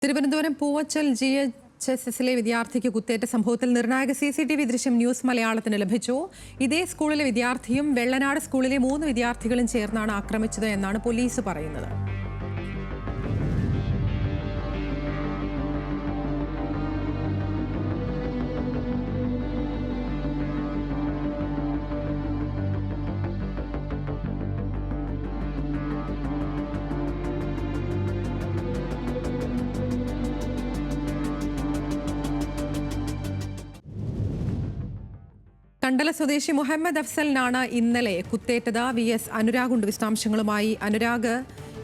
തിരുവനന്തപുരം പൂവച്ചൽ GHSSലെ വിദ്യാർത്ഥിക്ക് കുത്തേറ്റ സംഭവത്തിൽ നിർണായക CCTV ദൃശ്യം ന്യൂസ് മലയാളത്തിന് ലഭിച്ചു. ഇതേ സ്കൂളിലെ വിദ്യാർത്ഥിയും വെള്ളനാട് സ്കൂളിലെ 3 വിദ്യാർത്ഥികളും ചേർന്നാണ് ആക്രമിച്ചത് എന്നാണ് പോലീസ് പറയുന്നത്. കണ്ടല സ്വദേശി മുഹമ്മദ് അഫ്സലിനാണ് ഇന്നലെ കുത്തേറ്റത്. VS അനുരാഗ് ഉണ്ട് വിശദാംശങ്ങളുമായി. അനുരാഗ്,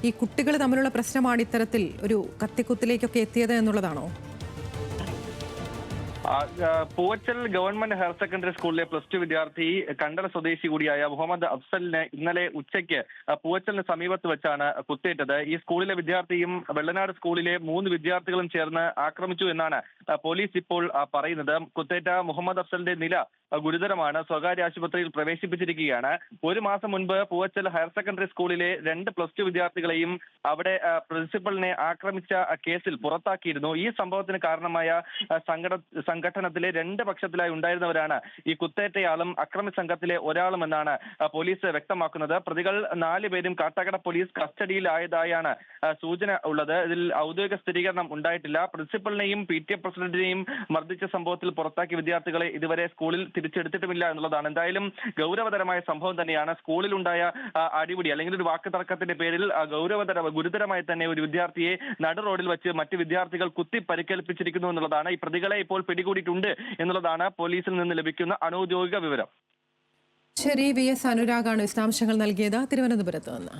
ഈ കുട്ടികൾ തമ്മിലുള്ള പ്രശ്നമാണ് ഇത്തരത്തിൽ ഒരു കത്തിക്കുത്തിലേക്കൊക്കെ എത്തിയത് എന്നുള്ളതാണോ? പൂവച്ചൽ ഗവൺമെന്റ് ഹയർ സെക്കൻഡറി സ്കൂളിലെ +2 വിദ്യാർത്ഥി കണ്ടല സ്വദേശി കൂടിയായ മുഹമ്മദ് അഫ്സലിനെ ഇന്നലെ ഉച്ചയ്ക്ക് പൂവച്ചലിന് സമീപത്ത് വെച്ചാണ് കുത്തേറ്റത്. ഈ സ്കൂളിലെ വിദ്യാർത്ഥിയും വെള്ളനാട് സ്കൂളിലെ 3 വിദ്യാർത്ഥികളും ചേർന്ന് ആക്രമിച്ചു എന്നാണ് പോലീസ് ഇപ്പോൾ പറയുന്നത്. കുത്തേറ്റ മുഹമ്മദ് അഫ്സലിന്റെ നില ഗുരുതരമാണ്. സ്വകാര്യ ആശുപത്രിയിൽ പ്രവേശിപ്പിച്ചിരിക്കുകയാണ്. 1 മാസം മുൻപ് പൂവച്ചൽ ഹയർ സെക്കൻഡറി സ്കൂളിലെ 2 +2 വിദ്യാർത്ഥികളെയും അവിടെ പ്രിൻസിപ്പലിനെ ആക്രമിച്ച കേസിൽ പുറത്താക്കിയിരുന്നു. ഈ സംഭവത്തിന് കാരണമായ സംഘടനത്തിലെ 2 പക്ഷത്തിലായി ഉണ്ടായിരുന്നവരാണ് ഈ കുത്തേറ്റയാളും അക്രമി സംഘത്തിലെ ഒരാളും എന്നാണ് പോലീസ് വ്യക്തമാക്കുന്നത്. പ്രതികൾ 4 പേരും കാട്ടാക്കട പോലീസ് കസ്റ്റഡിയിലായതായാണ് സൂചന ഉള്ളത്. ഇതിൽ ഔദ്യോഗിക സ്ഥിരീകരണം ഉണ്ടായിട്ടില്ല. പ്രിൻസിപ്പലിനെയും PTA പ്രസിഡന്റിനെയും മർദ്ദിച്ച സംഭവത്തിൽ പുറത്താക്കിയ വിദ്യാർത്ഥികളെ ഇതുവരെ സ്കൂളിൽ തിരിച്ചെടുത്തിട്ടുമില്ല എന്നുള്ളതാണ്. എന്തായാലും ഗൗരവതരമായ സംഭവം തന്നെയാണ്. സ്കൂളിലുണ്ടായ അടിപിടി അല്ലെങ്കിൽ ഒരു വാക്ക് തർക്കത്തിന്റെ പേരിൽ ഗുരുതരമായി തന്നെ ഒരു വിദ്യാർത്ഥിയെ നടു റോഡിൽ വെച്ച് മറ്റ് വിദ്യാർത്ഥികൾ കുത്തി പരിക്കേൽപ്പിച്ചിരിക്കുന്നു എന്നുള്ളതാണ്. ഈ പ്രതികളെ ഇപ്പോൾ പിടികൂടിയിട്ടുണ്ട് എന്നുള്ളതാണ് പോലീസിൽ നിന്ന് ലഭിക്കുന്ന അനൗദ്യോഗിക വിവരം. ശരി, VS അനുരാഗാണ് വിശദാംശങ്ങൾ നൽകിയത് തിരുവനന്തപുരത്ത് നിന്ന്.